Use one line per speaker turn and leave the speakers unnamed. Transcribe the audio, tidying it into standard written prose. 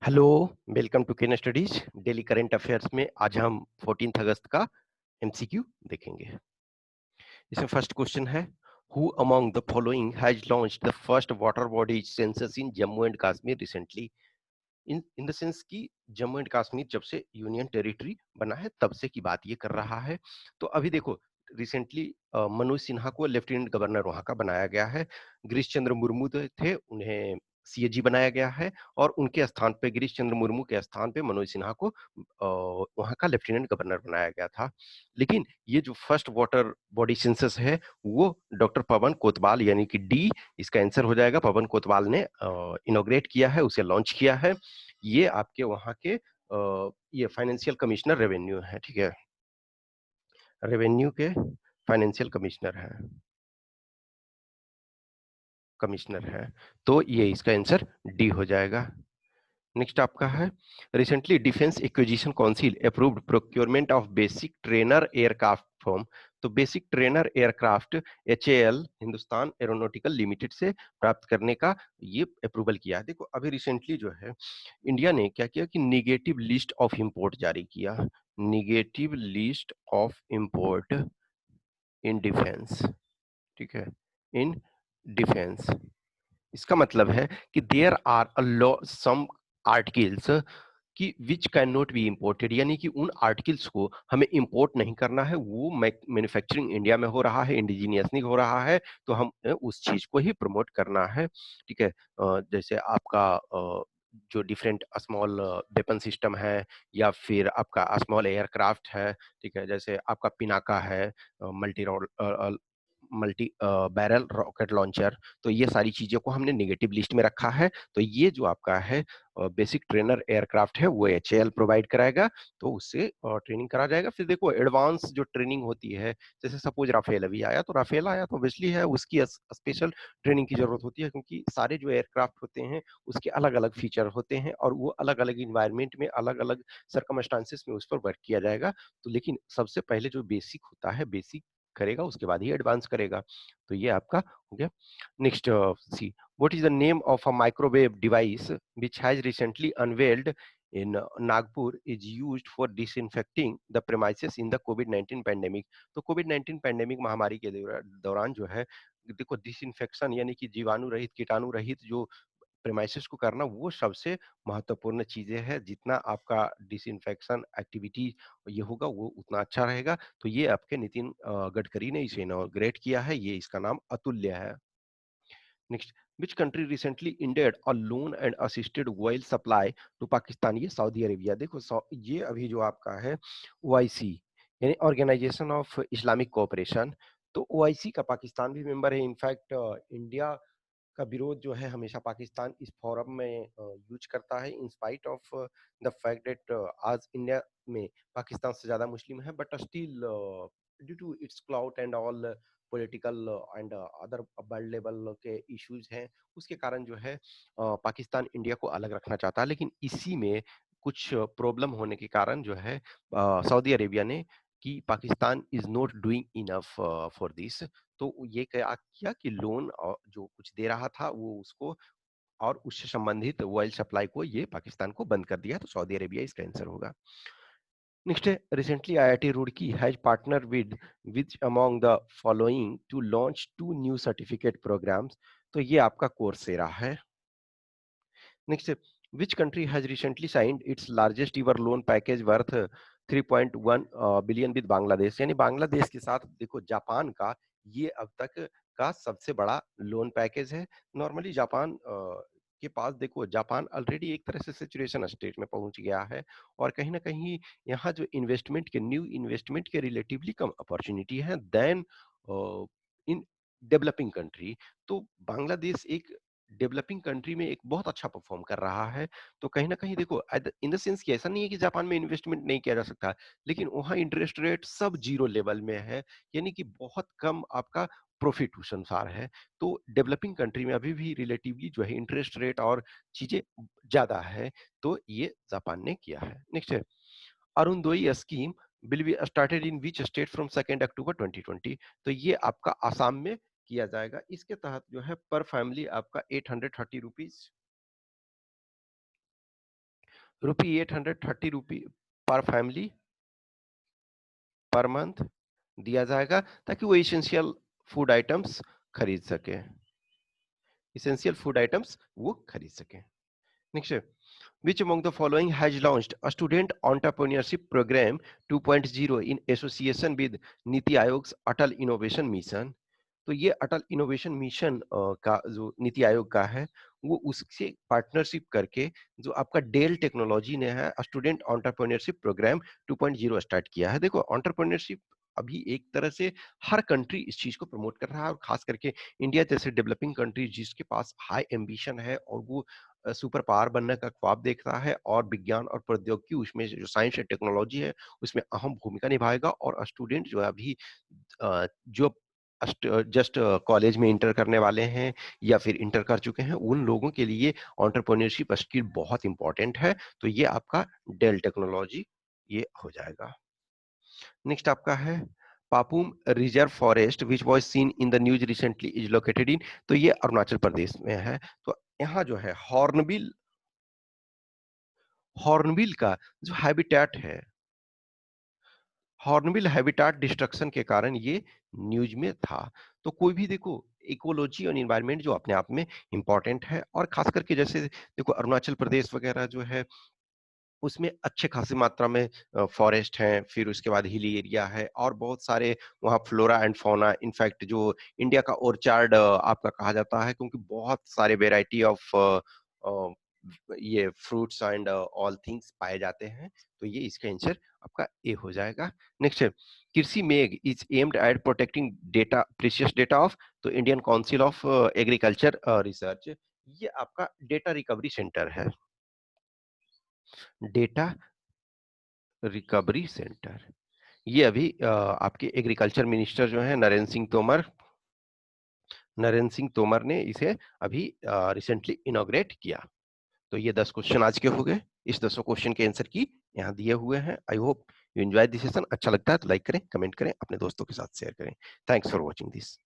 Hello, welcome to Ken studies daily current affairs में आज हम 14 अगस्त का एमसीक्यू देखेंगे। इसमें फर्स्ट क्वेश्चन है, who among the following has launched the first water body census in Jammu and Kashmir recently. In the sense कि Jammu and Kashmir जब से यूनियन टेरिटरी बना है तब से की बात ये कर रहा है। तो अभी देखो, रिसेंटली मनोज सिन्हा को लेफ्टिनेंट गवर्नर वहां का बनाया गया है। गिरीश चंद्र मुर्मू थे, उन्हें सीएजी बनाया गया है, और उनके स्थान पे, गिरीश चंद्र मुर्मू के स्थान पे मनोज सिन्हा को वहां का लेफ्टिनेंट गवर्नर बनाया गया था। लेकिन ये जो फर्स्ट वाटर बॉडी सेंसस है वो डॉक्टर पवन कोतवाल यानी कि डी, इसका आंसर हो जाएगा, पवन कोतवाल ने इनॉग्रेट किया है, उसे लॉन्च किया है। ये आपके वहां के ये फाइनेंशियल कमिश्नर रेवेन्यू है, ठीक है, रेवेन्यू के फाइनेंशियल कमिश्नर है। तो ये इसका आंसर डी हो जाएगा। नेक्स्ट आपका है, recently defence acquisition council approved procurement of basic trainer aircraft from. तो basic trainer aircraft HAL Hindustan aeronautical limited से प्राप्त करने का ये अप्रूवल किया है। देखो, अभी रिसेंटली जो है इंडिया ने क्या किया कि निगेटिव लिस्ट ऑफ इंपोर्ट जारी किया, negative list of import in defence, ठीक है, इन डिफेंस। इसका मतलब है कि देयर आर सम आर्टिकल्स कि which can not be imported, यानी कि उन आर्टिकल्स को हमें इंपोर्ट नहीं करना है, वो मैन्युफैक्चरिंग इंडिया में हो रहा है, इंडिजीनियसली हो रहा है, तो हम उस चीज को ही प्रमोट करना है, ठीक है। जैसे आपका जो डिफरेंट स्मॉल वेपन सिस्टम है, या फिर आपका स्मॉल एयरक्राफ्ट है, ठीक है, जैसे आपका पिनाका है, multi multi barrel rocket launcher, तो ये सारी चीजों को हमने नेगेटिव लिस्ट में रखा है। तो ये जो आपका है बेसिक ट्रेनर एयरक्राफ्ट है वो एचएएल प्रोवाइड कराएगा, तो उससे ट्रेनिंग करा जाएगा। फिर देखो, एडवांस जो ट्रेनिंग होती है, जैसे सपोज राफेल अभी आया, तो राफेल आया तो ऑब्वियसली है उसकी स्पेशल ट्रेनिंग की जरूरत होती है, क्योंकि सारे जो एयरक्राफ्ट होते हैं उसके अलग अलग फीचर होते हैं, और वो अलग अलग इन्वायरमेंट में, अलग अलग सर्कमस्टांसिस में उस पर वर्क किया जाएगा। तो लेकिन सबसे पहले जो बेसिक होता है, बेसिक करेगा, उसके बाद ही एडवांस करेगा। तो ये आपका हो गया। Next C, what is the name of a microwave device which has recently unveiled in Nagpur is used for disinfecting the premises in the COVID-19 pandemic? तो COVID-19 पैंडेमिक महामारी के दौरान जो है, देखो, डिसइंफेक्शन यानी कि जीवाणु रहित, कीटाणु रहित जो प्रेमाइसिस को करना, वो सबसे महत्वपूर्ण चीजें हैं। जितना आपका डिसइंफेक्शन एक्टिविटी ये होगा, वो उतना अच्छा रहेगा। तो ये आपके नितिन गडकरी ने इसे इनॉग्रेट किया है, ये इसका नाम अतुल्य है। Next, which country recently ended a loan and assisted oil supply to Pakistan? ये सऊदी अरेबिया। देखो, ये अभी जो आपका है ओआईसी, यानी ऑर्गेनाइजेशन ऑफ इस्लामिक कोऑपरेशन, तो ओआईसी का पाकिस्तान भी मेंबर है। इनफैक्ट इंडिया का विरोध जो है हमेशा पाकिस्तान इस फोरम में यूज करता है, in spite of the fact that आज इंडिया में पाकिस्तान से ज्यादा मुस्लिम है, but still due to its clout and all political and other world level के इश्यूज हैं, उसके कारण जो है पाकिस्तान इंडिया को अलग रखना चाहता है। लेकिन इसी में कुछ प्रॉब्लम होने के कारण जो है सऊदी अरेबिया ने कि Pakistan is not doing enough for this, तो ये क्या किया कि लोन जो कुछ दे रहा था वो उसको, और उससे संबंधित ऑयल सप्लाई को ये पाकिस्तान को बंद कर दिया। तो सऊदी अरेबिया इसका आंसर होगा। नेक्स्ट है, recently IIT Roorkee has partner with which among the following to launch 2 new certificate programmes? तो ये आपका कोर्सेरा है। नेक्स्ट है, which country has recently signed its largest ever loan package worth 3.1 billion with Bangladesh? यानी बांग्लादेश के साथ देखो, जापान का ये अब तक का सबसे बड़ा लोन पैकेज है। नॉर्मली जापान के पास देखो, जापान ऑलरेडी एक तरह से सिचुएशन स्टेट में पहुंच गया है, और कहीं ना कहीं यहाँ जो इन्वेस्टमेंट के, न्यू इन्वेस्टमेंट के रिलेटिवली कम अपॉर्चुनिटी है देन इन डेवलपिंग कंट्री। तो बांग्लादेश एक डेवलपिंग कंट्री में एक बहुत अच्छा परफॉर्म कर रहा है। तो कहीं ना कहीं देखो, इन द सेंस कि ऐसा नहीं है कि जापान में इन्वेस्टमेंट नहीं किया जा सकता, लेकिन वहाँ इंटरेस्ट रेट सब जीरो लेवल में है, यानी कि बहुत कम आपका प्रॉफिट अनुसार है। तो डेवलपिंग कंट्री में अभी भी रिलेटिवली जो है इंटरेस्ट रेट और चीजें ज्यादा है, तो ये जापान ने किया है। नेक्स्ट है, Arunodaya scheme will be started in which state from 2 October 2020? तो ये आपका आसाम में किया जाएगा। इसके तहत जो है पर फैमिली आपका 830 रुपीज ₹830 पर फैमिली पर मंथ दिया जाएगा, ताकि वो इसेंशियल फूड आइटम्स खरीद सके। इसेंशियल फूड आइटम्स वो खरीद सके। नेक्स्ट है, which among the following has launched a student entrepreneurship program 2.0 in association with नीति आयोग's अटल इनोवेशन मिशन। तो ये अटल इनोवेशन मिशन का जो नीति आयोग का है, वो उससे पार्टनरशिप करके जो आपका डेल टेक्नोलॉजी ने है स्टूडेंट एंटरप्रेन्योरशिप प्रोग्राम 2.0 स्टार्ट किया है। देखो एंटरप्रेन्योरशिप अभी एक तरह से हर कंट्री इस चीज को प्रमोट कर रहा है, और खास करके इंडिया जैसे डेवलपिंग कंट्री जिसके पास हाई एम्बिशन है और वो सुपर पावर बनने का ख्वाब देख रहा है, और विज्ञान और प्रौद्योगिकी उसमें जो साइंस एंड टेक्नोलॉजी है उसमें अहम भूमिका निभाएगा। और स्टूडेंट जो है अभी जो जस्ट कॉलेज में इंटर करने वाले हैं या फिर इंटर कर चुके हैं, उन लोगों के लिए एंटरप्रेन्योरशिप स्किल बहुत इंपॉर्टेंट है। तो ये आपका डेल टेक्नोलॉजी ये हो जाएगा। नेक्स्ट आपका है Papum reserve forest which was seen in the news recently is located in. तो ये अरुणाचल प्रदेश में है। तो यहाँ जो है हॉर्नबिल, हॉर्नबिल का जो हैबिटेट है, हॉर्नबिल हैबिटेट डिस्ट्रक्शन के कारण ये न्यूज में था। तो कोई भी देखो इकोलॉजी और एनवायरनमेंट जो अपने आप में इंपॉर्टेंट है, और खास करके जैसे देखो अरुणाचल प्रदेश वगैरह जो है उसमें अच्छे खासी मात्रा में फॉरेस्ट हैं, फिर उसके बाद हिली एरिया है और बहुत सारे वहाँ फ्लोरा एंड फौना, इनफैक्ट जो इंडिया का ऑर्चार्ड आपका कहा जाता है, क्योंकि बहुत सारे वेराइटी ऑफ ये फ्रूट्स एंड ऑल थिंग्स पाए जाते हैं। तो ये इसका आंसर आपका ए हो जाएगा। नेक्स्ट है Krishi Megh is aimed at protecting data precious data of. तो Indian council of agriculture research, ये आपका डेटा रिकवरी सेंटर है। डेटा रिकवरी सेंटर ये अभी आपके एग्रीकल्चर मिनिस्टर जो है नरेंद्र सिंह तोमर ने इसे अभी रिसेंटली इनॉग्रेट किया। तो ये 10 क्वेश्चन आज के हो गए। इस 10 क्वेश्चन के आंसर की यहाँ दिए हुए हैं। I hope you enjoy this session. अच्छा लगता है तो लाइक करें, कमेंट करें, अपने दोस्तों के साथ शेयर करें। Thanks for watching this.